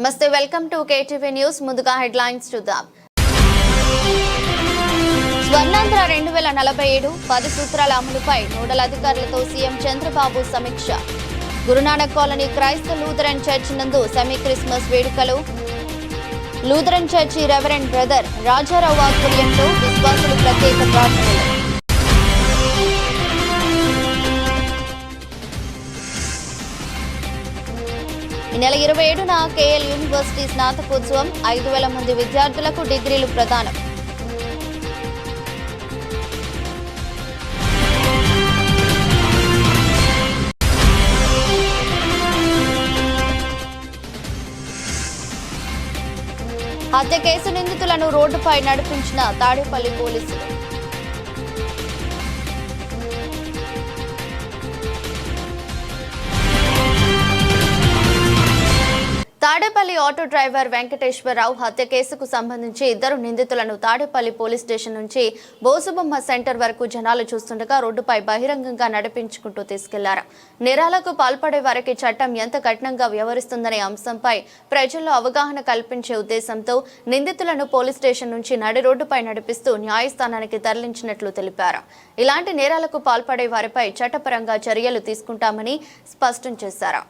నమస్తే, welcome to KTV news. ముందుగా headlines చూద్దాం. స్వర్ణాంధ్ర 2047 10 సూత్రాల అమలుపై నోడల్ అధికారులతో సీఎం చంద్రబాబు సమీక్ష. గురునానక్ కాలనీ క్రైస్తవ లూథరన్ చర్చ్ నందు సెమీ క్రిస్మస్ వేడుకలు. Lutheran church reverend brother Rajarao ఆధ్వర్యంలో విశ్వాసులు ప్రత్యేక ప్రార్థనలు. ఈ నెల 27న కేఎల్ యూనివర్సిటీ స్నాతకోత్సవం. 5,000 మంది విద్యార్థులకు డిగ్రీలు ప్రదానం. హత్య కేసు నిందితులను రోడ్డుపై నడిపించిన తాడేపల్లి పోలీసులు. తాడేపల్లి ఆటో డ్రైవర్ వెంకటేశ్వరరావు హత్య కేసుకు సంబంధించి 2 నిందితులను తాడేపల్లి పోలీస్ స్టేషన్ నుంచి బోసుబొమ్మ సెంటర్ వరకు జనాలు చూస్తుండగా రోడ్డుపై బహిరంగంగా నడిపించుకుంటూ తీసుకెళ్లారు. నేరాలకు పాల్పడే వారికి చట్టం ఎంత కఠినంగా వ్యవహరిస్తుందనే అంశంపై ప్రజల్లో అవగాహన కల్పించే ఉద్దేశంతో నిందితులను పోలీస్ స్టేషన్ నుంచి నడి రోడ్డుపై నడిపిస్తూ న్యాయస్థానానికి తరలించినట్లు తెలిపారు. ఇలాంటి నేరాలకు పాల్పడే వారిపై చట్టపరంగా చర్యలు తీసుకుంటామని స్పష్టం చేశారు.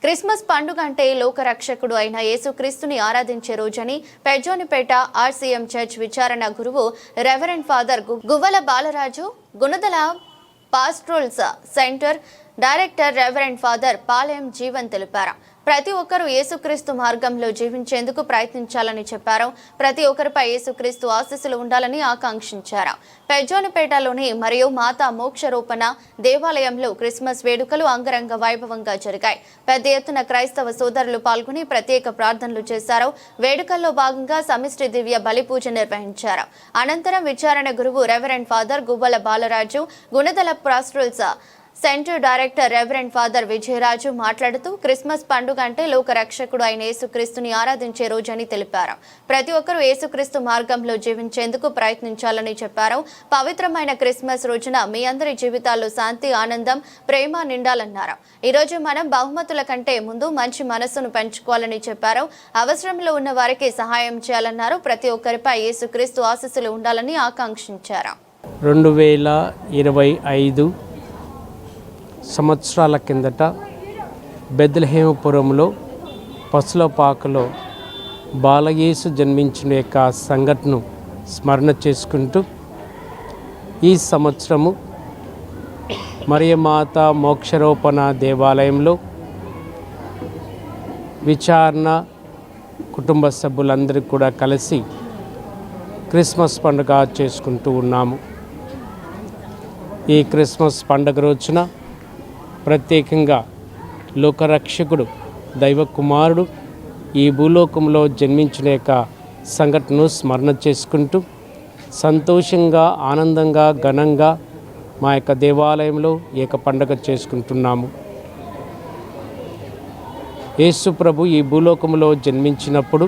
క్రిస్మస్ పండుగ అంటే లోకరక్షకుడు అయిన యేసుక్రీస్తుని ఆరాధించే రోజని పెజ్జోనిపేట ఆర్సీఎం చర్చ్ విచారణ గురువు reverend father Guvvala Balaraju, Gunadala pastorals centre director reverend father Palem Jeevan తెలిపారు. ప్రతి ఒక్కరూ యేసుక్రీస్తు మార్గంలో జీవించేందుకు ప్రయత్నించాలని చెప్పారు. ప్రతి ఒక్కరిపై యేసుక్రీస్తు ఆశీస్సులు ఉండాలని ఆకాంక్షించారు. పెజ్జోనిపేటలోని మరియు మాతా మోక్షరూపణ దేవాలయంలో క్రిస్మస్ వేడుకలు అంగరంగ వైభవంగా జరిగాయి. పెద్ద ఎత్తున క్రైస్తవ సోదరులు పాల్గొని ప్రత్యేక ప్రార్థనలు చేశారు. వేడుకల్లో భాగంగా సమిష్టి దివ్య బలి పూజ నిర్వహించారు. అనంతరం విచారణ గురువు reverend father Guvvala Balaraju, Gunadala pastorals centre director reverend father Vijayaraju మాట్లాడుతూ క్రిస్మస్ పండుగ అంటే లోక రక్షకుడు అయిన యేసుక్రీస్తుని ఆరాధించే రోజని తెలిపారు. ప్రతి ఒక్కరూ యేసుక్రీస్తు మార్గంలో జీవించేందుకు ప్రయత్నించాలని చెప్పారు. పవిత్రమైన క్రిస్మస్ రోజున మీ అందరి జీవితాల్లో శాంతి, ఆనందం, ప్రేమ నిండాలన్నారు. ఈ రోజు మనం బహుమతుల కంటే ముందు మంచి మనస్సును పెంచుకోవాలని చెప్పారు. అవసరంలో ఉన్న వారికి సహాయం చేయాలన్నారు. ప్రతి ఒక్కరిపై యేసుక్రీస్తు ఆశీస్సులు ఉండాలని ఆకాంక్షించారు. 2025 సంవత్సరాల కిందట బెత్లెహేముపురంలో పసులపాకలో బాలయేసు జన్మించిన యొక్క సంఘటనను స్మరణ చేసుకుంటూ ఈ సంవత్సరము మరియమాత మోక్షరూపణ దేవాలయంలో విచారణ కుటుంబ సభ్యులందరూ కూడా కలిసి క్రిస్మస్ పండుగ చేసుకుంటూ ఉన్నాము. ఈ క్రిస్మస్ పండుగ రోజున ప్రత్యేకంగా లోకరక్షకుడు దైవ కుమారుడు ఈ భూలోకంలో జన్మించిన యొక్క సంఘటనను స్మరణ చేసుకుంటూ సంతోషంగా, ఆనందంగా, ఘనంగా మా యొక్క దేవాలయంలో ఏక పండుగ చేసుకుంటున్నాము. యేసు ప్రభు ఈ భూలోకంలో జన్మించినప్పుడు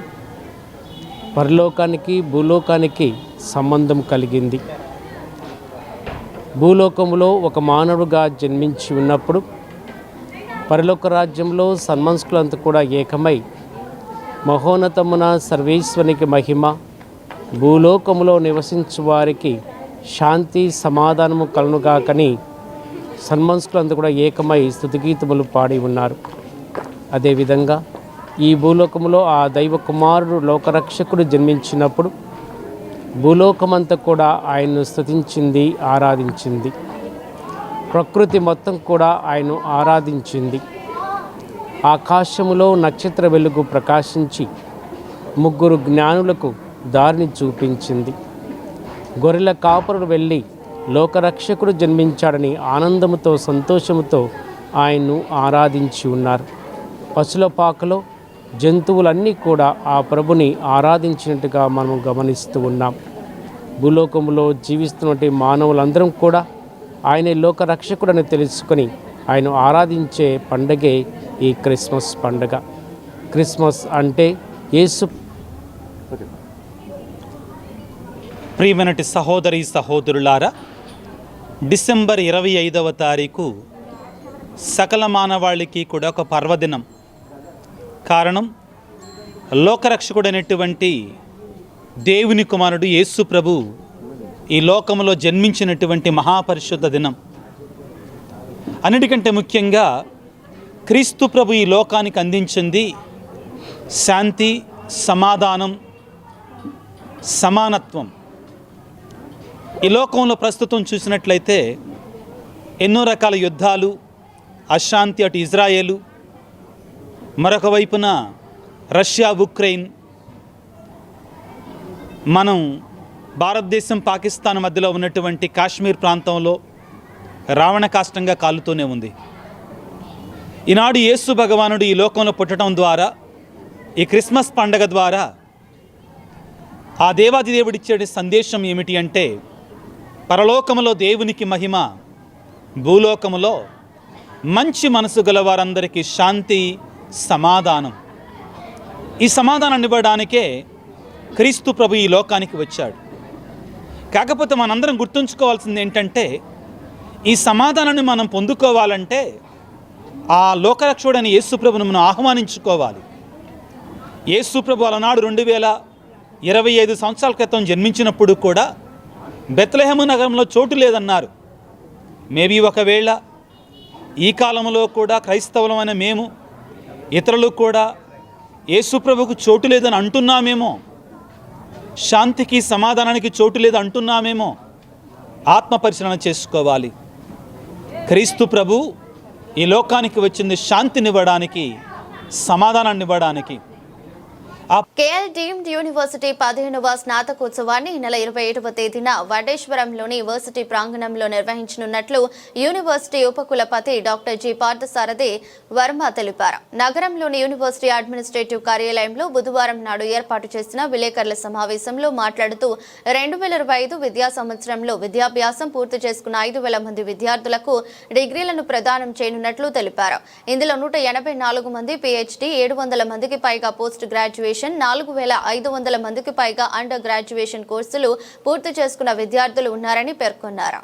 పరలోకానికి, భూలోకానికి సంబంధం కలిగింది. భూలోకంలో ఒక మానవుడుగా జన్మించి ఉన్నప్పుడు పరలోక రాజ్యంలో సన్మనస్కులంతా కూడా ఏకమై మహోన్నతమున సర్వేశ్వరునికి మహిమ, భూలోకములో నివసించు వారికి శాంతి సమాధానము కలుగుగాకని సన్మనస్కులంతా కూడా ఏకమై స్తుతిగీతములు పాడి ఉన్నారు. అదేవిధంగా ఈ భూలోకములో ఆ దైవ కుమారుడు లోకరక్షకుడు జన్మించినప్పుడు భూలోకమంతా కూడా ఆయన్ను స్తుతించింది, ఆరాధించింది. ప్రకృతి మొత్తం కూడా ఆయన్ను ఆరాధించింది. ఆకాశములో నక్షత్ర వెలుగు ప్రకాశించి ముగ్గురు జ్ఞానులకు దారిని చూపించింది. గొర్రెల కాపరులు వెళ్ళి లోకరక్షకుడు జన్మించాడని ఆనందముతో సంతోషముతో ఆయన్ను ఆరాధించి ఉన్నారు. పశుల పాకలో జంతువులన్నీ కూడా ఆ ప్రభుని ఆరాధించినట్టుగా మనం గమనిస్తూ ఉన్నాం. భూలోకంలో జీవిస్తున్నటువంటి మానవులందరం కూడా ఆయనే లోకరక్షకుడని తెలుసుకొని ఆయన ఆరాధించే పండగే ఈ క్రిస్మస్ పండగ. క్రిస్మస్ అంటే యేసు. ప్రియమైనటి సహోదరి సహోదరులారా, డిసెంబర్ 25వ తారీఖు సకల మానవాళికి కూడా ఒక పర్వదినం. కారణం, లోకరక్షకుడైనటువంటి దేవుని కుమారుడు యేసు ప్రభు ఈ లోకంలో జన్మించినటువంటి మహాపరిశుద్ధ దినం. అన్నిటికంటే ముఖ్యంగా క్రీస్తు ప్రభు ఈ లోకానికి అందించింది శాంతి, సమాధానం, సమానత్వం. ఈ లోకంలో ప్రస్తుతం చూసినట్లయితే ఎన్నో రకాల యుద్ధాలు, అశాంతి, అటు ఇజ్రాయేలు, మరొక వైపున రష్యా, ఉక్రెయిన్, మనం భారతదేశం పాకిస్తాన్ మధ్యలో ఉన్నటువంటి కాశ్మీర్ ప్రాంతంలో రావణ కాష్టంగా కాలుతూనే ఉంది. ఈనాడు యేసు భగవానుడు ఈ లోకంలో పుట్టడం ద్వారా, ఈ క్రిస్మస్ పండగ ద్వారా ఆ దేవాది దేవుడిచ్చే సందేశం ఏమిటి అంటే, పరలోకములో దేవునికి మహిమ, భూలోకములో మంచి మనసు గల వారందరికీ శాంతి, సమాధానం. ఈ సమాధానాన్ని ఇవ్వడానికే క్రీస్తు ప్రభు ఈ లోకానికి వచ్చాడు. కాకపోతే మనందరం గుర్తుంచుకోవాల్సింది ఏంటంటే, ఈ సమాధానాన్ని మనం పొందుకోవాలంటే ఆ లోకరక్షకుడైన యేసు ప్రభుని మనం ఆహ్వానించుకోవాలి. యేసు ప్రభు అలనాడు 2025 సంవత్సరాల క్రితం జన్మించినప్పుడు కూడా బెత్లెహేము నగరంలో చోటు లేదన్నారు. మేబీ ఒకవేళ ఈ కాలంలో కూడా క్రైస్తవులమైన మేము, ఇతరులు కూడా యేసు ప్రభుకు చోటు లేదని అంటున్నామేమో, శాంతికి సమాధానానికి చోటు లేదు అంటున్నామేమో. ఆత్మ పరిశీలన చేసుకోవాలి. క్రీస్తు ప్రభు ఈ లోకానికి వచ్చింది శాంతినివ్వడానికి, సమాధానాన్ని ఇవ్వడానికి. కేఎల్ డీమ్డ్ యూనివర్సిటీ 15వ స్నాతకోత్సవాన్ని ఈ నెల 27వ తేదీన వడ్డేశ్వరంలోని యూనివర్సిటీ ప్రాంగణంలో నిర్వహించనున్నట్లు యూనివర్సిటీ ఉపకులపతి డాక్టర్ జి పార్థసారథి వర్మ తెలిపారు. నగరంలోని యూనివర్సిటీ అడ్మినిస్ట్రేటివ్ కార్యాలయంలో బుధవారం నాడు ఏర్పాటు చేసిన విలేకరుల సమావేశంలో మాట్లాడుతూ 2025 విద్యా సంవత్సరంలో విద్యాభ్యాసం పూర్తి చేసుకున్న 5,000 మంది విద్యార్థులకు డిగ్రీలను ప్రదానం చేయనున్నట్లు తెలిపారు. ఇందులో 184 మంది పిహెచ్డి, 700 మందికి పైగా పోస్ట్ గ్రాడ్యుయేషన్, 4,500 మందికి పైగా అండర్ గ్రాడ్యుయేషన్ కోర్సులు పూర్తి చేసుకున్న విద్యార్థులు ఉన్నారని పేర్కొన్నారు.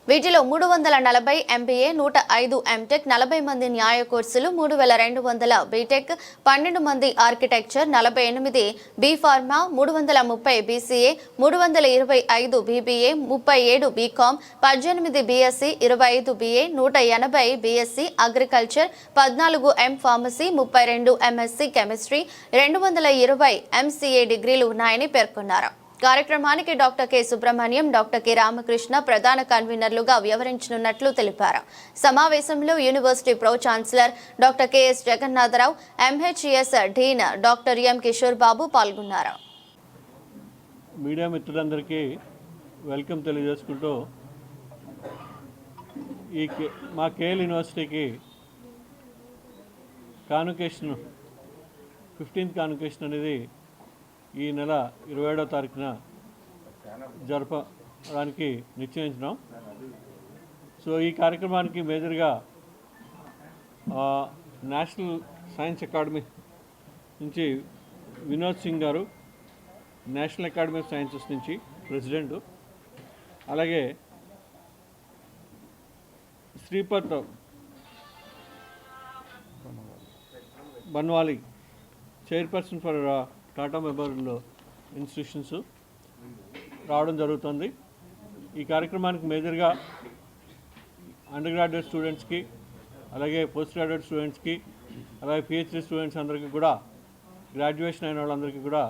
వీటిలో 340 ఎంబీఏ, 105 ఎంటెక్, 40 మంది న్యాయ కోర్సులు, 3,200 బీటెక్, 12 మంది architecture, 48 B pharma, 330 BCA, 325 BBA, 37 BCom, 18 BSc, 25 BA, 180 BSc agriculture, 14 M pharmacy, 32 MSc chemistry, 220 MCA డిగ్రీలు ఉన్నాయని పేర్కొన్నారు. కార్యక్రమానికి doctor K Subrahmanyam, doctor K Ramakrishna ప్రధాన కన్వీనర్లుగా వ్యవహరించనున్నట్లు తెలిపారు. సమావేశంలో university pro chancellor doctor KS Jagannatharao, MHS dean doctor M Kishore Babu పాల్గొన్నారు. మీడియా మిత్రులందరికీ వెల్కమ్ తెలియజేసుకుంటూ, మా కేఎల్ యూనివర్సిటీకి కాన్వకేషన్ 15th కాన్వకేషన్ అనేది ఈ నెల 27వ తారీఖున జరపడానికి నిశ్చయించినాం. సో ఈ కార్యక్రమానికి మేజర్గా నేషనల్ సైన్స్ అకాడమీ నుంచి వినోద్ సింగ్ గారు, నేషనల్ అకాడమీ ఆఫ్ సైన్సెస్ నుంచి ప్రెసిడెంట్, అలాగే Shripat Banwali chairperson for Tata memorial institutions రావడం జరుగుతుంది. ఈ కార్యక్రమానికి మేజర్గా అండర్ గ్రాడ్యుయేట్ స్టూడెంట్స్కి, అలాగే పోస్ట్ గ్రాడ్యుయేట్ స్టూడెంట్స్కి, అలాగే పిహెచ్డి స్టూడెంట్స్ అందరికీ కూడా, గ్రాడ్యుయేషన్ అయిన వాళ్ళందరికీ కూడా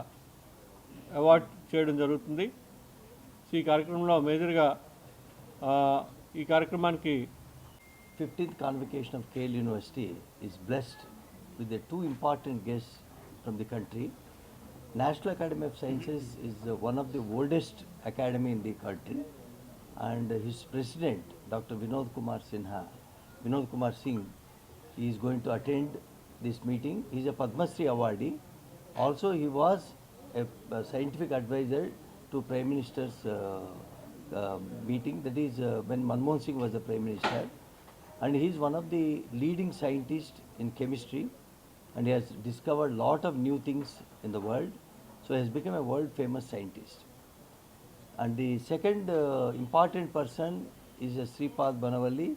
అవార్డ్ చేయడం జరుగుతుంది. సో ఈ కార్యక్రమంలో మేజర్గా ఈ కార్యక్రమానికి 15th convocation of KL University is blessed with the two important guests from the country. National Academy of Sciences is one of the oldest academy in the country, and his president, Dr. Vinod Kumar Singh, he is going to attend this meeting. He is a Padma Shri awardee. Also, he was a scientific advisor to Prime Minister's meeting, that is when Manmohan Singh was the Prime Minister. And he is one of the leading scientists in chemistry, and he has discovered a lot of new things in the world. So he has become a world famous scientist. And the second important person is Sripad Banavalli.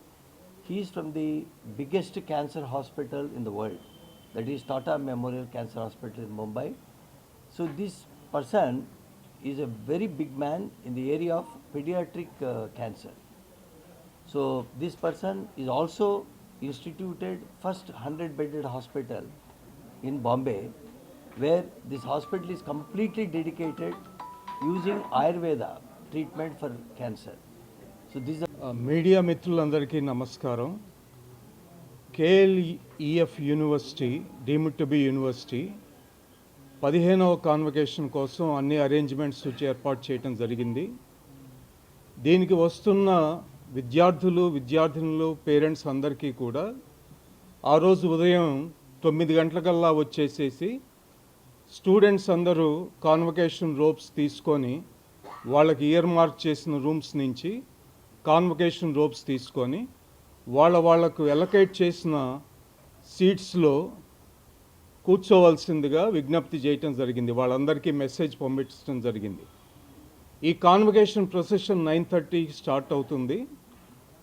He is from the biggest cancer hospital in the world, that is Tata Memorial Cancer Hospital in Mumbai. So this person is a very big man in the area of pediatric cancer. So this person is also instituted first 100-bedded hospital in Bombay, where this hospital is completely dedicated using Ayurveda treatment for cancer. So this is media మిత్రులందరికీ నమస్కారం. KLEF university deemed to be university 15వ convocation కోసం అన్ని arrangements ఏర్పాటు చేయడం జరిగింది. దీనికి వస్తున్న విద్యార్థినులు పేరెంట్స్ అందరికీ కూడా ఆ రోజు ఉదయం 9 గంటలకల్లా వచ్చేసేసి స్టూడెంట్స్ అందరూ కాన్వకేషన్ రోప్స్ తీసుకొని వాళ్ళకి ఇయర్ మార్క్ చేసిన రూమ్స్ నుంచి కాన్వకేషన్ రోప్స్ తీసుకొని వాళ్ళకు ఎలకేట్ చేసిన సీట్స్లో కూర్చోవలసిందిగా విజ్ఞప్తి చేయటం జరిగింది. వాళ్ళందరికీ మెసేజ్ పంపించడం జరిగింది. ఈ కాన్వకేషన్ ప్రొసెషన్ 9:30 స్టార్ట్ అవుతుంది.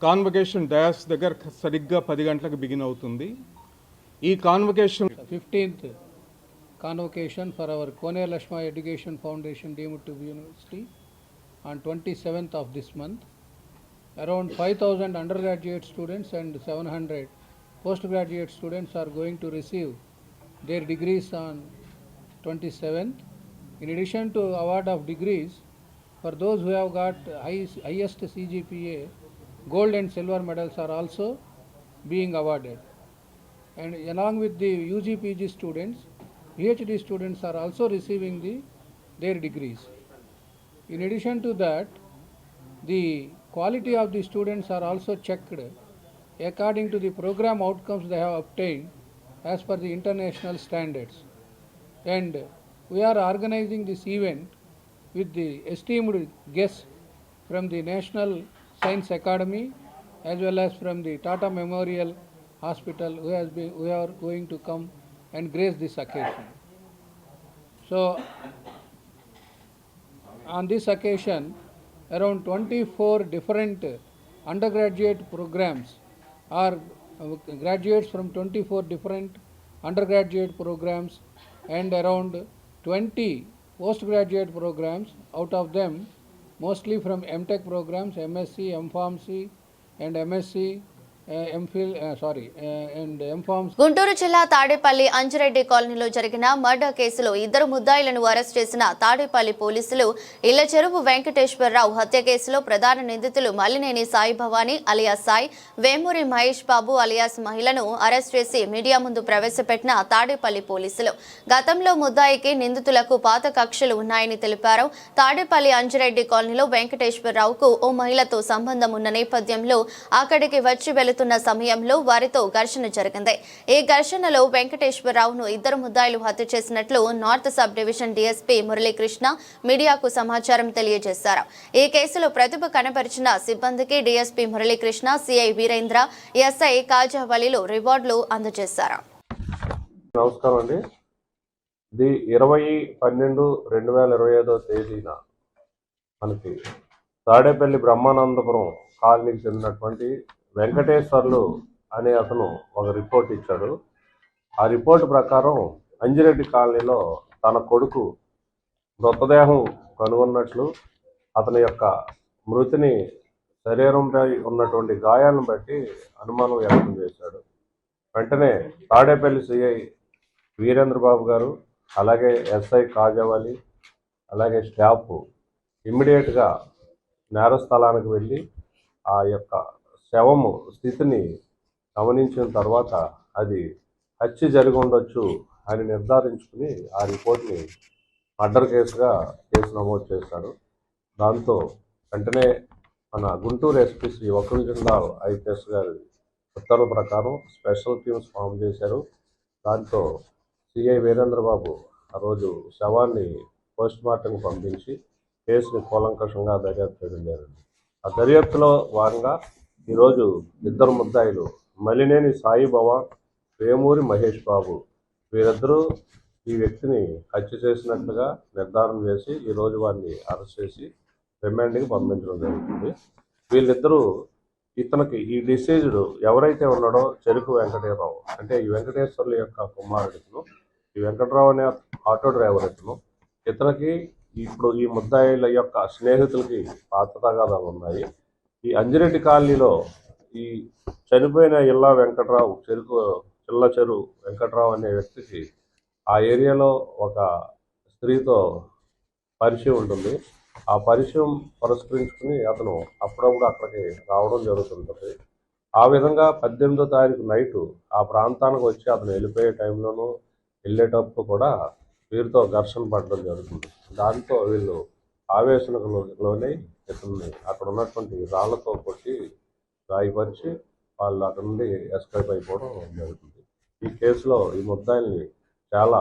కాన్వకేషన్ డయాస్ దగ్గర సరిగ్గా 10 గంటలకు బిగిన్ అవుతుంది. ఈ convocation 15th convocation for our Koneru Lakshma Education Foundation deemed to be university on 27th of this month. Around 5,000 undergraduate students and 700 postgraduate students are going to receive their degrees on 27th. In addition to award of degrees, for those who have got highest CGPA, gold and silver medals are also being awarded. And along with the UG PG students, PhD students are also receiving their degrees. In addition to that, the quality of the students are also checked according to the program outcomes they have obtained as per the international standards. And we are organizing this event with the esteemed guests from the National Science Academy as well as from the Tata Memorial Hospital who are going to come and grace this occasion. So on this occasion, around 24 different undergraduate programs are graduates from 24 different undergraduate programs and around 20 postgraduate programs, out of them mostly from MTech programs, MSc, MPharmC and MSc, MPhil, and MPharmC. Guntur జిల్లా తాడేపల్లి అంజిరెడ్డి కాలనీలో జరిగిన murder కేసులో 2 ముద్దాయిలను arrest చేసిన తాడేపల్లి పోలీసులు ఇళ్ల చెరువు వెంకటేశ్వరరావు హత్య కేసులో ప్రధాన నిందితులు మల్లినేని సాయి భవానీ అలియాస్ సాయి, వేమూరి మహేష్ బాబు అలియాస్ మహిళను అరెస్ట్ చేసి మీడియా ముందు ప్రవేశపెట్టిన తాడేపల్లి పోలీసులు గతంలో ముద్దాయికి నిందితులకు పాత కక్షలు ఉన్నాయని తెలిపారు. తాడేపల్లి అంజిరెడ్డి కాలనీలో వెంకటేశ్వరరావుకు ఓ మహిళతో సంబంధం ఉన్న నేపథ్యంలో అక్కడికి వచ్చి వెళుతున్న సమయంలో వారితో ఘర్షణ జరిగింది. ఈ ఘర్షణలో వెంకటేశ్వరరావును 2 ముద్దాయిలు హత్య చేసినట్లు north sub division DSP Muralikrishna మీడియాకు సమాచారం తెలియజేశారు. ఈ కేసులో ప్రతిభ కనబరిచిన సిబ్బందికి DSP Muralikrishna, CI Veerendra, SI కాజావలిలు రివార్డులు అందజేశారు. నమస్కారం అండి. ఇది 20/12/2025 తేదీన మనకి తాడేపల్లి బ్రహ్మానందపురం కాలనీకి చెందినటువంటి వెంకటేశ్వర్లు అనే అతను ఒక రిపోర్ట్ ఇచ్చాడు. ఆ రిపోర్ట్ ప్రకారం అంజిరెడ్డి కాలనీలో తన కొడుకు మృతదేహం కనుగొన్నట్లు, అతని యొక్క మృతిని శరీరంపై ఉన్నటువంటి గాయాలను బట్టి అనుమానం వ్యక్తం చేశాడు. వెంటనే తాడేపల్లి సిఐ వీరేంద్రబాబు గారు, అలాగే ఎస్ఐ కాజావాలి, అలాగే స్టాఫ్ ఇమ్మీడియట్గా నేరస్థలానికి వెళ్ళి ఆ యొక్క శవము స్థితిని గమనించిన తర్వాత అది హత్య జరిగి ఉండొచ్చు అని నిర్ధారించుకుని ఆ రిపోర్ట్ని మర్డర్ కేసు నమోదు చేశాడు. దాంతో వెంటనే మన గుంటూరు ఎస్పీ శ్రీ వకుల్ జిందాల్ ఐపీఎస్ గారి ఉత్తర్వుల ప్రకారం స్పెషల్ టీమ్స్ ఫామ్ చేశారు. దాంతో సిఐ వీరేంద్రబాబు ఆ రోజు శవాన్ని పోస్ట్ మార్టంకి పంపించి కేసుని కూలంకషంగా దర్యాప్తు చేయడం జరిగింది. ఆ దర్యాప్తులో భాగంగా ఈరోజు ఇద్దరు ముద్దాయిలు మలినేని సాయిబాబా, వేమూరి మహేష్ బాబు వీరిద్దరూ ఈ వ్యక్తిని హత్య చేసినట్లుగా నిర్ధారణ చేసి ఈరోజు వారిని అరెస్ట్ చేసి రిమాండ్కి పంపించడం జరుగుతుంది. వీళ్ళిద్దరూ ఇతనికి ఈ డిసీజ్డ్ ఎవరైతే ఉన్నాడో చెరుకు వెంకటేశ్వరరావు, అంటే ఈ వెంకటేశ్వర్ల యొక్క కుమారుడితను, ఈ వెంకటరావు అనే ఆటో డ్రైవర్ ఇతనికి ఇప్పుడు ఈ ముద్దాయిల యొక్క స్నేహితులకి పాత తగాదాలు ఉన్నాయి. ఈ అంజిరెడ్డి కాలనీలో ఈ చనిపోయిన ఇల్లా వెంకటరావు చిల్ల వెంకటరావు అనే వ్యక్తికి ఆ ఏరియాలో ఒక స్త్రీతో పరిచయం ఉంటుంది. ఆ పరిచయం పురస్కరించుకుని అతను అప్పుడప్పుడు అక్కడికి రావడం జరుగుతుంటుంది. ఆ విధంగా 18వ తారీఖు నైటు ఆ ప్రాంతానికి వచ్చి అతను వెళ్ళిపోయే టైంలోనూ వెళ్ళేటప్పుడు కూడా వీరితో ఘర్షణ పడడం జరుగుతుంది. దాంతో వీళ్ళు ఆవేశంలోనే ఇతన్ని అక్కడ ఉన్నటువంటి రాళ్లతో కొట్టి గాయపరిచి వాళ్ళు అక్కడ నుండి ఎస్కేప్ అయిపోవడం జరుగుతుంది. ఈ కేసులో ఈ ముద్దాయిల్ని చాలా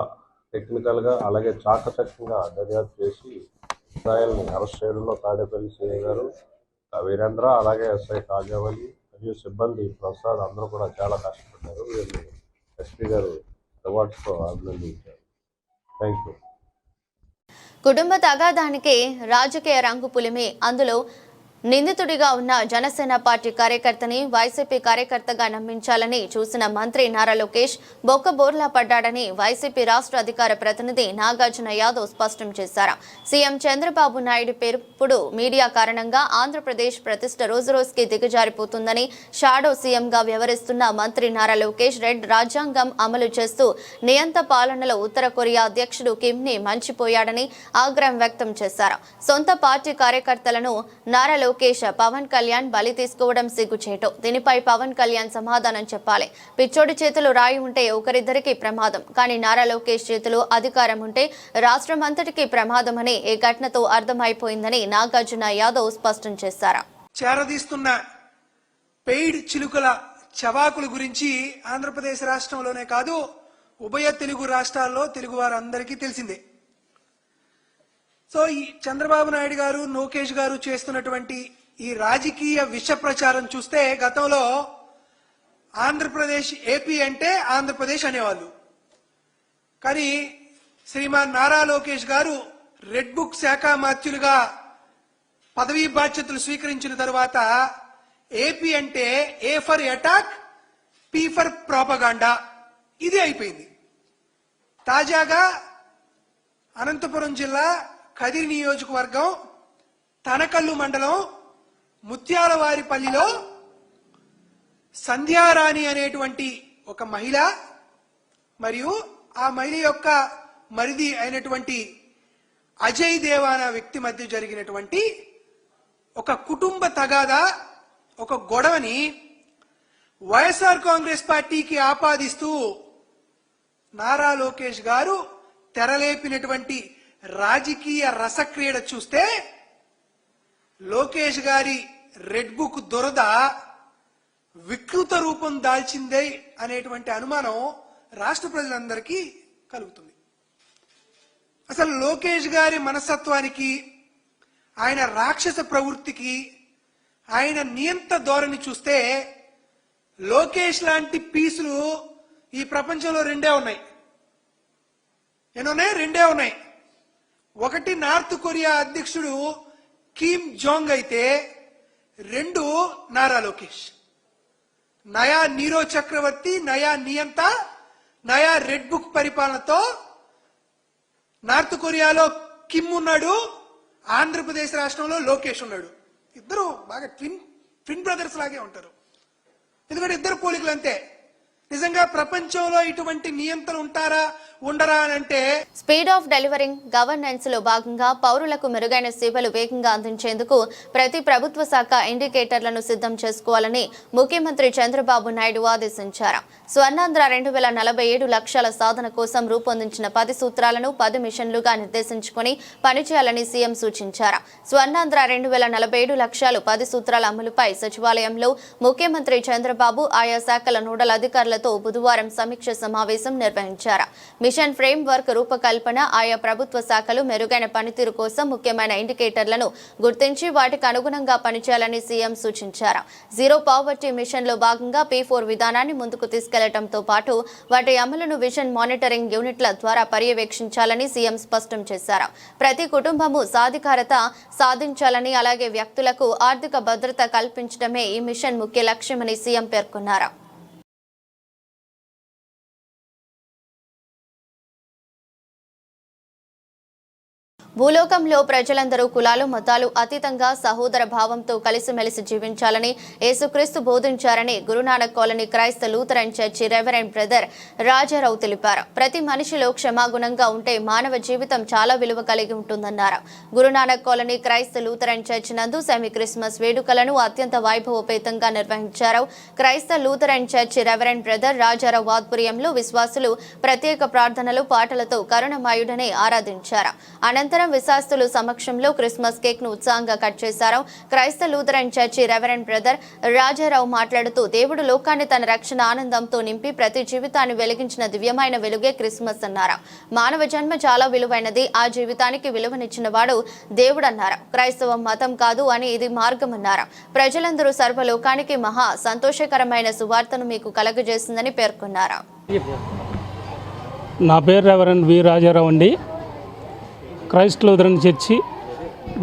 టెక్నికల్గా అలాగే చాకచక్యంగా దర్యాప్తు చేసి ముద్దాయిల్ని అరెస్ట్ చేయడంలో తాడేపల్లి సిఐ గారు వీరేంద్ర, అలాగే ఎస్ఐ కాజావలి మరియు సిబ్బంది ప్రసాద్ అందరూ కూడా చాలా కష్టపడ్డారు. వీళ్ళని ఎస్పీ గారు అవార్డ్స్తో అభినందించారు. Thank you. కుటుంబ తగాదానికి రాజకీయ రంగు పులిమి. అందులో నిందితుడిగా ఉన్న జనసేన పార్టీ కార్యకర్తని వైసీపీ కార్యకర్తగా నమ్మించాలని చూసిన మంత్రి నారా లోకేష్ బొక్కబోర్లా పడ్డాడని వైసీపీ రాష్ట్ర అధికార ప్రతినిధి నాగార్జున యాదవ్ స్పష్టం చేశారు. సీఎం చంద్రబాబు నాయుడు పేరుప్పుడు మీడియా కారణంగా ఆంధ్రప్రదేశ్ ప్రతిష్ట రోజురోజుకి దిగజారిపోతుందని, షాడో సీఎంగా వ్యవహరిస్తున్న మంత్రి నారా లోకేష్ రెడ్ రాజ్యాంగం అమలు చేస్తూ నియంత పాలనలో ఉత్తర కొరియా అధ్యక్షుడు కిమ్ని మంచిపోయాడని ఆగ్రహం వ్యక్తం చేశారు. సొంత పార్టీ కార్యకర్తలను నారా లోకేష్ పవన్ కళ్యాణ్ బలి తీసుకోవడం సిగ్గుచేటు. దీనిపై పవన్ కళ్యాణ్ సమాధానం చెప్పాలి. పిచ్చోడి చేతులు రాయి ఉంటే ఒకరిద్దరికి ప్రమాదం, కానీ నారా లోకేష్ చేతులు అధికారం ఉంటే రాష్ట్రం అంతటికీ ప్రమాదమని ఈ ఘటనతో అర్థమైపోయిందని నాగార్జున యాదవ్ స్పష్టం చేశారు. చేరదీస్తున్న పెయిడ్ చిలుకల చవాకుల గురించి ఆంధ్రప్రదేశ్ రాష్ట్రంలోనే కాదు, ఉభయ తెలుగు రాష్ట్రాల్లో తెలుగు వారందరికీ తెలిసిందే. సో ఈ చంద్రబాబు నాయుడు గారు, లోకేష్ గారు చేస్తున్నటువంటి ఈ రాజకీయ విష ప్రచారం చూస్తే గతంలో ఆంధ్రప్రదేశ్ ఏపీ అంటే ఆంధ్రప్రదేశ్ అనేవాళ్ళు. కానీ శ్రీమాన్ నారా లోకేష్ గారు రెడ్ బుక్ శాఖ మాత్యులుగా పదవీ బాధ్యతలు స్వీకరించిన తరువాత ఏపీ అంటే A for attack, P for propaganda ఇది అయిపోయింది. తాజాగా అనంతపురం జిల్లా కదిరి నియోజకవర్గం తనకల్లు మండలం ముత్యాలవారిపల్లిలో సంధ్యారాణి అనేటువంటి ఒక మహిళ మరియు ఆ మహిళ యొక్క మరిది అయినటువంటి అజయ్ దేవ్ అనే వ్యక్తి మధ్య జరిగినటువంటి ఒక కుటుంబ తగాదా, ఒక గొడవని వైఎస్ఆర్ కాంగ్రెస్ పార్టీకి ఆపాదిస్తూ నారా లోకేష్ గారు తెరలేపినటువంటి రాజకీయ రసక్రీడ చూస్తే లోకేష్ గారి రెడ్ బుక్ దురద వికృత రూపం దాల్చిందే అనేటువంటి అనుమానం రాష్ట్ర ప్రజలందరికీ కలుగుతుంది. అసలు లోకేష్ గారి మనస్తత్వానికి, ఆయన రాక్షస ప్రవృత్తికి, ఆయన నియంత ధోరణి చూస్తే లోకేష్ లాంటి పీసులు ఈ ప్రపంచంలో రెండే ఉన్నాయి. ఒకటి నార్త్ కొరియా అధ్యక్షుడు కిమ్ జోంగ్ అయితే, రెండు నారా లోకేష్. నయా నీరో చక్రవర్తి, నయా నియంత, నయా రెడ్ బుక్ పరిపాలనతో నార్త్ కొరియాలో కిమ్ ఉన్నాడు, ఆంధ్రప్రదేశ్ రాష్ట్రంలో లోకేష్ ఉన్నాడు. ఇద్దరు బాగా ట్విన్ బ్రదర్స్ లాగే ఉంటారు. ఎందుకంటే ఇద్దరు పోలికలు అంతే. నిజంగా ప్రపంచంలో ఇటువంటి నియంత్రణ ఉంటారా ఉండరా అని అంటే స్పీడ్ ఆఫ్ డెలివరింగ్ గవర్నెన్స్ లో భాగంగా పౌరులకు మెరుగైన సేవలు వేగంగా అందించేందుకు ప్రతి ప్రభుత్వ శాఖ ఇండికేటర్లను సిద్ధం చేసుకోవాలని ముఖ్యమంత్రి చంద్రబాబు నాయుడు ఆదేశించారు. స్వర్ణాంధ్ర 2047 లక్ష్యాల సాధన కోసం రూపొందించిన 10 సూత్రాలను 10 మిషన్లుగా నిర్దేశించుకుని పనిచేయాలని సీఎం సూచించారు. స్వర్ణాంధ్ర 2047 లక్ష్యాలు 10 సూత్రాల అమలుపై సచివాలయంలో ముఖ్యమంత్రి చంద్రబాబు ఆయా శాఖల నోడల్ అధికారులతో బుధవారం సమీక్ష సమావేశం నిర్వహించారు. మిషన్ ఫ్రేమ్ వర్క్ రూపకల్పన, ఆయా ప్రభుత్వ శాఖలు మెరుగైన పనితీరు కోసం ముఖ్యమైన ఇండికేటర్లను గుర్తించి వాటికి అనుగుణంగా పనిచేయాలని సీఎం సూచించారు. జీరో పావర్టీ మిషన్ లో భాగంగా P4 విధానాన్ని ముందుకు తీసుకెళ్లడంతో పాటు వాటి అమలును విజన్ మానిటరింగ్ యూనిట్ల ద్వారా పర్యవేక్షించాలని సీఎం స్పష్టం చేశారు. ప్రతి కుటుంబము సాధికారత సాధించాలని, అలాగే వ్యక్తులకు ఆర్థిక భద్రత కల్పించడమే ఈ మిషన్ ముఖ్య లక్ష్యమని సీఎం పేర్కొన్నారు. భూలోకంలో ప్రజలందరూ కులాలు మతాలు అతీతంగా సహోదర భావంతో కలిసిమెలిసి జీవించాలని యేసుక్రీస్తు బోధించారని గురునానక్ కాలనీ క్రైస్త Lutheran church reverend brother Rajarao తెలిపారు. ప్రతి మనిషిలో క్షమాగుణంగా ఉంటే మానవ జీవితం చాలా విలువ కలిగి ఉంటుందన్నారు. గురునానక్ కాలనీ క్రైస్త లూథరన్ చర్చి నందు సెమీ క్రిస్మస్ వేడుకలను అత్యంత వైభవోపేతంగా నిర్వహించారు. క్రైస్త Lutheran church reverend brother Rajarao ఆధ్వర్యంలో విశ్వాసులు ప్రత్యేక ప్రార్థనలు పాటలతో కరుణమయుడని ఆరాధించారు. అనంతరం విశ్వాసుల సమక్షంలో క్రిస్మస్ కేక్ ను ఉత్సాహంగా కట్ చేశారు. క్రైస్త Lutheran church reverend brother Rajarao మాట్లాడుతూ, దేవుడు లోకాన్ని తన రక్షణ ఆనందంతో నింపి ప్రతి జీవితాన్ని వెలిగించిన దివ్యమైన వెలుగే క్రిస్మస్ అన్నారు. మానవ జన్మ చాలా విలువైనది, ఆ జీవితానికి విలువనిచ్చిన వాడు దేవుడు అన్నారు. క్రైస్తవం మతం కాదు అని ఇది మార్గం అన్నారు. ప్రజలందరూ సర్వలోకానికి మహా సంతోషకరమైన సువార్తను మీకు కలగజేసిందని పేర్కొన్నారు. నా పేరు రెవరెండ్ వి రాజారావు అండి. Christ Lutheran church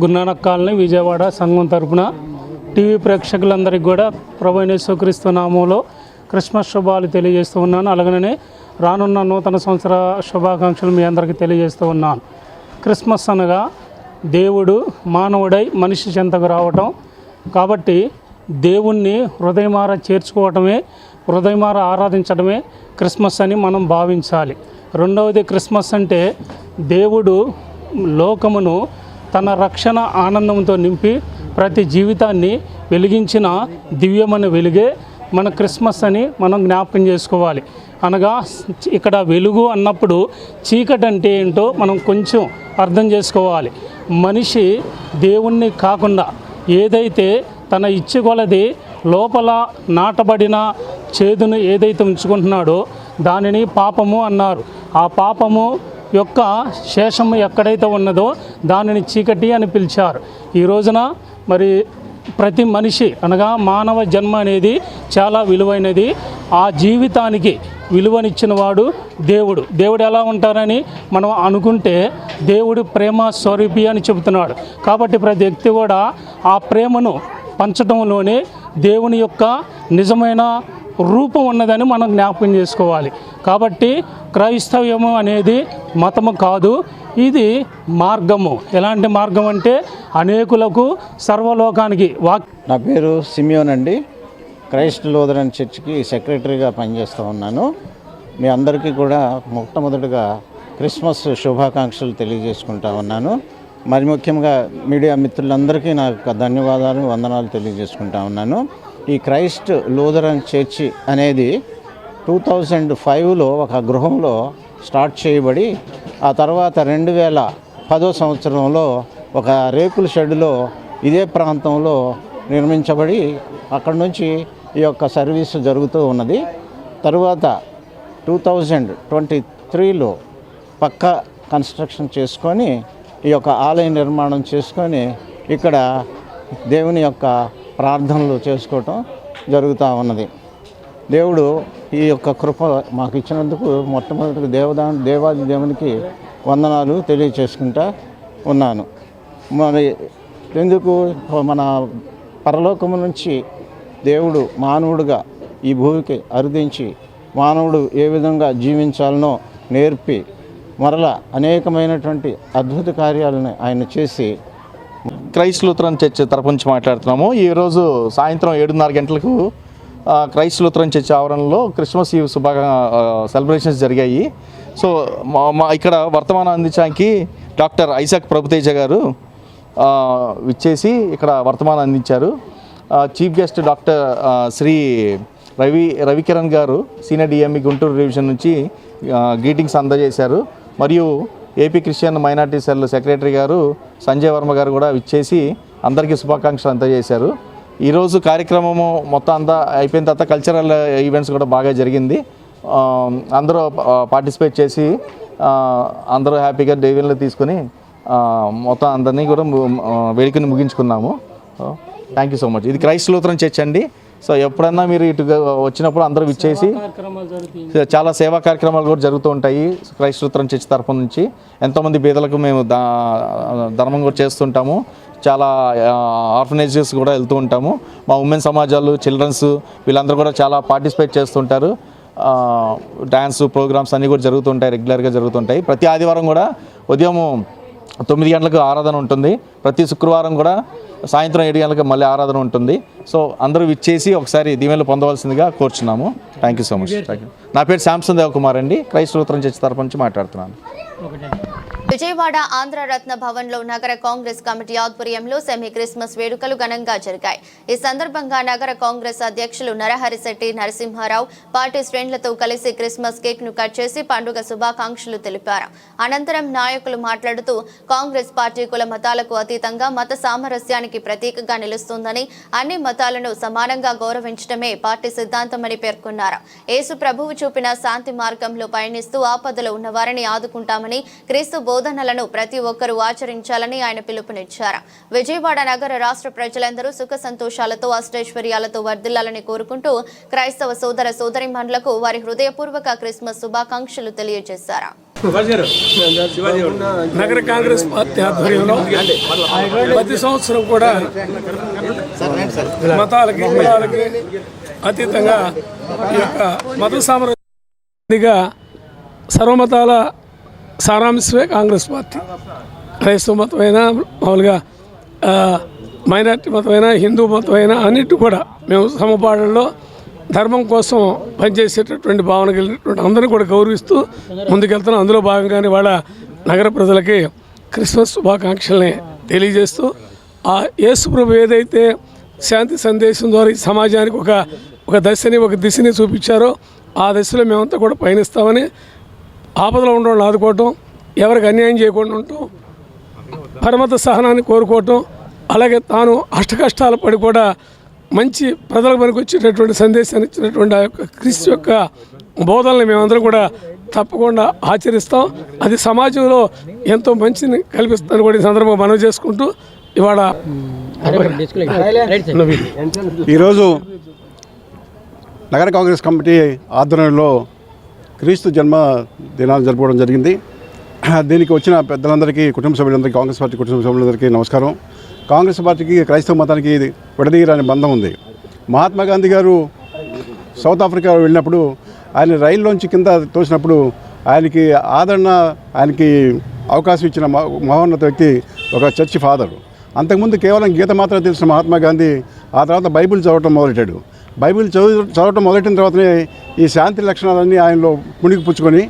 Guru Nanak colony Vijayawada సంఘం తరపున టీవీ ప్రేక్షకులందరికీ కూడా ప్రభువైన యేసుక్రీస్తు నామములో క్రిస్మస్ శుభాలు తెలియజేస్తూ ఉన్నాను. అలాగనే రానున్న నూతన సంవత్సర శుభాకాంక్షలు మీ అందరికీ తెలియజేస్తూ ఉన్నాను. క్రిస్మస్ అనగా దేవుడు మానవుడై మనిషి చెంతకు రావటం కాబట్టి దేవుణ్ణి హృదయమార చేర్చుకోవటమే, హృదయమార ఆరాధించడమే క్రిస్మస్ అని మనం భావించాలి. రెండవది, క్రిస్మస్ అంటే దేవుడు లోకమును తన రక్షణ ఆనందంతో నింపి ప్రతి జీవితాన్ని వెలిగించిన దివ్యమైన వెలుగే మన క్రిస్మస్ అని మనం జ్ఞాపకం చేసుకోవాలి. అనగా ఇక్కడ వెలుగు అన్నప్పుడు చీకటి అంటే ఏంటో మనం కొంచెం అర్థం చేసుకోవాలి. మనిషి దేవుణ్ణి కాకుండా ఏదైతే తన ఇచ్ఛకొలది లోపల నాటబడిన చేదును ఏదైతే ఉంచుకుంటున్నాడో దానిని పాపము అన్నారు. ఆ పాపము యొక్క శేషము ఎక్కడైతే ఉన్నదో దానిని చీకటి అని పిలిచారు. ఈ రోజున మరి ప్రతి మనిషి అనగా మానవ జన్మ అనేది చాలా విలువైనది. ఆ జీవితానికి విలువనిచ్చిన వాడు దేవుడు. దేవుడు ఎలా ఉంటారని మనం అనుకుంటే దేవుడు ప్రేమ స్వరూపి అని చెబుతున్నాడు. కాబట్టి ప్రతి వ్యక్తి కూడా ఆ ప్రేమను పంచడంలోనే దేవుని యొక్క నిజమైన రూపం ఉన్నదని మనం జ్ఞాపకం చేసుకోవాలి. కాబట్టి క్రైస్తవ్యము అనేది మతము కాదు, ఇది మార్గము. ఎలాంటి మార్గం అంటే అనేకులకు సర్వలోకానికి నా పేరు సిమియోన్ అండి. క్రైస్ట్ లూథరన్ చర్చికి సెక్రటరీగా పనిచేస్తూ ఉన్నాను. మీ అందరికీ కూడా మొట్టమొదటిగా క్రిస్మస్ శుభాకాంక్షలు తెలియజేసుకుంటా ఉన్నాను. మరి ముఖ్యంగా మీడియా మిత్రులందరికీ నా యొక్క ధన్యవాదాలు, వందనాలు తెలియజేసుకుంటా ఉన్నాను. ఈ క్రైస్ట్ లూథరన్ చర్చి అనేది 2005లో ఒక గృహంలో స్టార్ట్ చేయబడి ఆ తర్వాత 2010 సంవత్సరంలో ఒక రేకుల షెడ్లో ఇదే ప్రాంతంలో నిర్మించబడి అక్కడి నుంచి ఈ యొక్క సర్వీసు జరుగుతూ ఉన్నది. తరువాత 2023లో పక్కా కన్స్ట్రక్షన్ చేసుకొని ఈ యొక్క ఆలయ నిర్మాణం చేసుకొని ఇక్కడ దేవుని యొక్క ప్రార్థనలు చేసుకోవటం జరుగుతూ ఉన్నది. దేవుడు ఈ యొక్క కృప మాకు ఇచ్చినందుకు మొట్టమొదటి దేవాది దేవునికి వందనాలు తెలియచేసుకుంటా ఉన్నాను. మరి ఎందుకు మన పరలోకము నుంచి దేవుడు మానవుడిగా ఈ భూమికి అరుదించి మానవుడు ఏ విధంగా జీవించాలనో నేర్పి మరలా అనేకమైనటువంటి అద్భుత కార్యాలను ఆయన చేసి క్రైస్ట్ లూథరన్ చర్చ్ తరపు నుంచి మాట్లాడుతున్నాము. ఈరోజు సాయంత్రం 7:30 గంటలకు క్రైస్ట్ లూథరన్ చర్చ్ ఆవరణలో క్రిస్మస్ ఈవ్ సెలబ్రేషన్స్ జరిగాయి. సో ఇక్కడ వర్తమానం అందించడానికి డాక్టర్ ఐజాక్ ప్రభుతేజ గారు విచ్చేసి ఇక్కడ వర్తమానం అందించారు. Chief guest doctor Shri Ravikiran garu senior DME Guntur division నుంచి గ్రీటింగ్స్ అందజేశారు. మరియు AP Christian minority cell secretary garu Sanjay Varma గారు కూడా విచ్చేసి అందరికీ శుభాకాంక్షలు అందజేశారు. ఈరోజు కార్యక్రమము మొత్తం అంతా అయిపోయిన తర్వాత కల్చరల్ ఈవెంట్స్ కూడా బాగా జరిగింది. అందరూ పార్టిసిపేట్ చేసి అందరూ హ్యాపీగా దేవుళ్ళు తీసుకొని మొత్తం అందరినీ కూడా వేడుకని ముగించుకున్నాము. Thank you so much. ఇది క్రైస్ట్ లూథరన్ చర్చ్ అండి. సో ఎప్పుడన్నా మీరు ఇటు వచ్చినప్పుడు అందరూ విచ్చేసి చాలా సేవా కార్యక్రమాలు కూడా జరుగుతూ ఉంటాయి. క్రైస్ట్ లూథరన్ చర్చ్ తరఫు నుంచి ఎంతోమంది బీదలకు మేము ధర్మం కూడా చేస్తుంటాము. చాలా ఆర్ఫనేజెస్ కూడా వెళ్తూ ఉంటాము. మా ఉమెన్ సమాజాలు, చిల్డ్రన్స్ వీళ్ళందరూ కూడా చాలా పార్టిసిపేట్ చేస్తుంటారు. డ్యాన్స్ ప్రోగ్రామ్స్ అన్నీ కూడా జరుగుతుంటాయి, రెగ్యులర్గా జరుగుతుంటాయి. ప్రతి ఆదివారం కూడా ఉదయం 9 గంటలకు ఆరాధన ఉంటుంది. ప్రతి శుక్రవారం కూడా సాయంత్రం 7 గంటలకు మళ్ళీ ఆరాధన ఉంటుంది. సో అందరూ విచ్చేసి ఒకసారి దీవెనలు పొందవలసిందిగా కోరుచున్నాము. Thank you so much. నా పేరు శాంసన్ దేవకుమార్ అండి. క్రైస్ట్ లూథరన్ చర్చ్ తరఫు నుంచి మాట్లాడుతున్నాను. విజయవాడ ఆంధ్రరత్న భవన్లో నగర కాంగ్రెస్ కమిటీ ఆధ్వర్యంలో సెమీ క్రిస్మస్ వేడుకలు ఘనంగా జరిగాయి. ఈ సందర్భంగా నగర కాంగ్రెస్ అధ్యక్షులు నరహరిశెట్టి నరసింహారావు పార్టీ శ్రేణులతో కలిసి క్రిస్మస్ కేక్ ను కట్ చేసి పండుగ శుభాకాంక్షలు తెలిపారు. అనంతరం నాయకులు మాట్లాడుతూ కాంగ్రెస్ పార్టీ కుల మతాలకు అతీతంగా మత సామరస్యానికి ప్రతీకగా నిలుస్తుందని, అన్ని మతాలను సమానంగా గౌరవించడమే పార్టీ సిద్ధాంతమని పేర్కొన్నారు. యేసు ప్రభువు చూపిన శాంతి మార్గంలో పయనిస్తూ ఆపదలో ఉన్న వారిని ఆదుకుంటామని, క్రీస్తు బోధనలను ప్రతి ఒక్కరూ ఆచరించాలని ఆయన పిలుపునిచ్చారు. విజయవాడ నగర రాష్ట్ర ప్రజలందరూ సుఖ సంతోషాలతో అష్టైశ్వర్యాలతో వర్ధిల్లాలని కోరుకుంటూ క్రైస్తవ సోదర సోదరీమణులకు వారి హృదయపూర్వక క్రిస్మస్ శుభాకాంక్షలు తెలియజేశారు. నగర కాంగ్రెస్ పార్టీ ఆధ్వర్యంలో ప్రతి సంవత్సరం కూడా మతాలకి కులాలకి అతీతంగా ఈ యొక్క మత సామరస్యంగా సర్వమతాల సారాంశమే కాంగ్రెస్ పార్టీ. క్రైస్తవ మతమైనా, మామూలుగా మైనార్టీ మతమైనా, హిందూ మతమైనా అన్నిటి కూడా మేము సమపాడల్లో ధర్మం కోసం పనిచేసేటటువంటి భావన కలిగినటువంటి అందరినీ కూడా గౌరవిస్తూ ముందుకెళ్తున్నాం. అందులో భాగంగానే వాళ్ళ నగర ప్రజలకి క్రిస్మస్ శుభాకాంక్షల్ని తెలియజేస్తూ ఆ యేసు ప్రభు ఏదైతే శాంతి సందేశం ద్వారా ఈ సమాజానికి ఒక దశని, ఒక దిశని చూపించారో ఆ దశలో మేమంతా కూడా పయనిస్తామని, ఆపదలో ఉండడం ఆదుకోవటం, ఎవరికి అన్యాయం చేయకుండా ఉండటం, పరమత సహనాన్ని కోరుకోవటం, అలాగే తాను అష్టకష్టాలు పడి కూడా మంచి ప్రజలకు పనికి వచ్చేటటువంటి సందేశాన్ని ఇచ్చినటువంటి ఆ యొక్క క్రీస్తు యొక్క బోధనలు మేమందరం కూడా తప్పకుండా ఆచరిస్తాం. అది సమాజంలో ఎంతో మంచిని కల్పిస్తుందని కూడా ఈ సందర్భంగా మనవి చేసుకుంటూ ఇవాళ ఈరోజు నగర కాంగ్రెస్ కమిటీ ఆధ్వర్యంలో క్రీస్తు జన్మ దినాలు జరుపుకోవడం జరిగింది. దీనికి వచ్చిన పెద్దలందరికీ, కుటుంబ సభ్యులందరికీ, కాంగ్రెస్ పార్టీ కుటుంబ సభ్యులందరికీ నమస్కారం. కాంగ్రెస్ పార్టీకి క్రైస్తవ మతానికి విడదీయరాని బంధం ఉంది. మహాత్మా గాంధీ గారు సౌత్ ఆఫ్రికా వెళ్ళినప్పుడు ఆయన రైల్లోంచి కింద తోసినప్పుడు ఆయనకి ఆదరణ, ఆయనకి అవకాశం ఇచ్చిన మహోన్నత వ్యక్తి ఒక చర్చి ఫాదర్. అంతకుముందు కేవలం గీత మాత్రమే తెలిసిన మహాత్మా గాంధీ ఆ తర్వాత బైబిల్ చదవటం మొదలెట్టాడు. బైబిల్ చదవటం మొదలెట్టిన తర్వాతనే ఈ శాంతి లక్షణాలన్నీ ఆయనలో పుణికిపుచ్చుకొని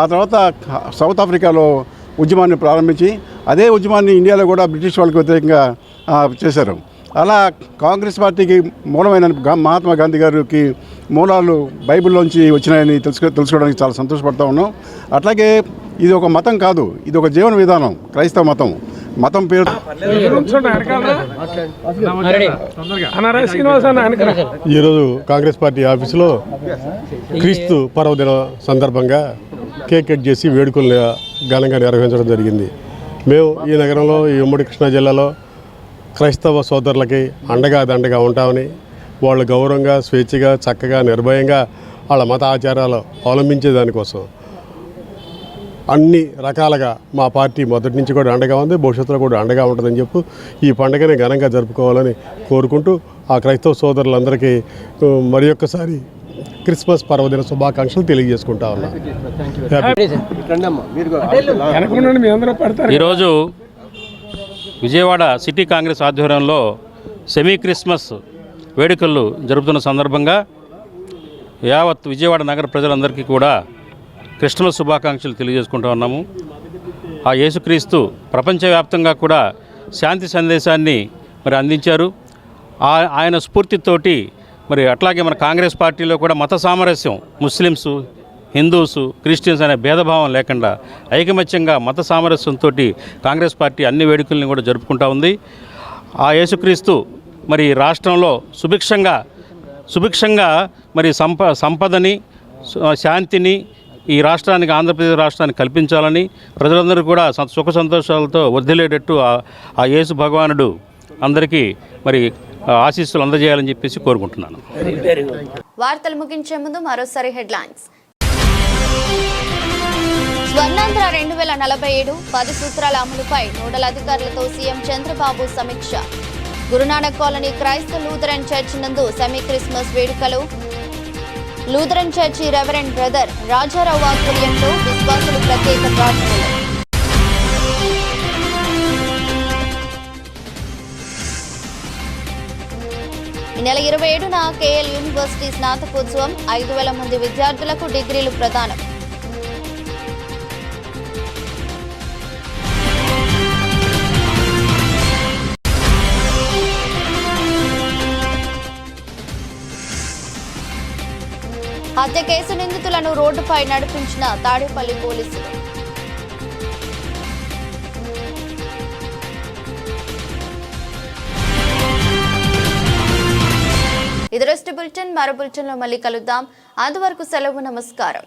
ఆ తర్వాత సౌత్ ఆఫ్రికాలో ఉద్యమాన్ని ప్రారంభించి అదే ఉద్యమాన్ని ఇండియాలో కూడా బ్రిటిష్ వాళ్ళకి వ్యతిరేకంగా చేశారు. అలా కాంగ్రెస్ పార్టీకి మూలమైన మహాత్మా గాంధీ గారికి మూలాలు బైబిల్లోంచి వచ్చినాయని తెలుసుకోవడానికి చాలా సంతోషపడతా ఉన్నాం. అట్లాగే ఇది ఒక మతం కాదు, ఇది ఒక జీవన విధానం. క్రైస్తవ మతం పేరు ఈరోజు కాంగ్రెస్ పార్టీ ఆఫీసులో క్రీస్తు పర్వదిన సందర్భంగా కేక్ కట్ చేసి వేడుకలు ఘనంగా నిర్వహించడం జరిగింది. మేము ఈ నగరంలో, ఈ ఉమ్మడి కృష్ణా జిల్లాలో క్రైస్తవ సోదరులకి అండగా దండగా ఉంటామని, వాళ్ళు గౌరవంగా, స్వేచ్ఛగా, చక్కగా, నిర్భయంగా వాళ్ళ మత ఆచారాలు అవలంబించే దానికోసం అన్ని రకాలుగా మా పార్టీ మొదటి నుంచి కూడా అండగా ఉంది, భవిష్యత్తులో కూడా అండగా ఉంటుందని చెప్పి ఈ పండుగని ఘనంగా జరుపుకోవాలని కోరుకుంటూ ఆ క్రైస్తవ సోదరులందరికీ మరి ఒక్కసారి క్రిస్మస్ పర్వదిన శుభాకాంక్షలు తెలియజేసుకుంటా ఉన్నా. ఈరోజు విజయవాడ సిటీ కాంగ్రెస్ ఆధ్వర్యంలో సెమీ క్రిస్మస్ వేడుకలు జరుపుతున్న సందర్భంగా యావత్ విజయవాడ నగర ప్రజలందరికీ కూడా క్రిస్మస్ శుభాకాంక్షలు తెలియజేసుకుంటూ ఉన్నాము. ఆ యేసుక్రీస్తు ప్రపంచవ్యాప్తంగా కూడా శాంతి సందేశాన్ని మరి అందించారు. ఆయన స్ఫూర్తితోటి మరి అట్లాగే మన కాంగ్రెస్ పార్టీలో కూడా మత సామరస్యం, ముస్లిమ్స్, హిందూస్, క్రిస్టియన్స్ అనే భేదభావం లేకుండా ఐకమత్యంగా మత సామరస్యంతో కాంగ్రెస్ పార్టీ అన్ని వేడుకల్ని కూడా జరుపుకుంటూ ఉంది. ఆ యేసుక్రీస్తు మరి రాష్ట్రంలో సుభిక్షంగా మరి సంపదని, శాంతిని ఈ రాష్ట్రానికి, ఆంధ్రప్రదేశ్ రాష్ట్రానికి కల్పించాలని, ప్రజలందరూ కూడా సుఖ సంతోషాలతో వర్ధిల్లేటట్టు ఆ యేసు భగవానుడు అందరికీ మరి ఆశీస్సులు అందజేయాలని చెప్పేసి కోరుకుంటున్నాను. వార్తలు ముగించే ముందు మరోసారి హెడ్లైన్స్. స్వర్ణాంధ్ర 2047 10 సూత్రాల అమలుపై నోడల్ అధికారులతో సీఎం చంద్రబాబు సమీక్ష. గురునానక్ కాలనీ క్రైస్తవ లూథరన్ చర్చ్ నందు సెమీ క్రిస్మస్ వేడుకలు. Lutheran church reverend brother Rajarao ఆధ్వర్యంలో విశ్వాసులు ప్రత్యేక ప్రార్థనలు. ఈ నెల 27న కేఎల్ యూనివర్సిటీ స్నాతకోత్సవం. 5,000 మంది విద్యార్థులకు డిగ్రీలు ప్రదానం. హత్య కేసు నిందితులను రోడ్డుపై నడిపించిన తాడేపల్లి పోలీసులు. ఇది రెస్ట్ బులెటిన్. మరో బులెటిన్లో మళ్ళీ కలుద్దాం. అంతవరకు సెలవు. నమస్కారం.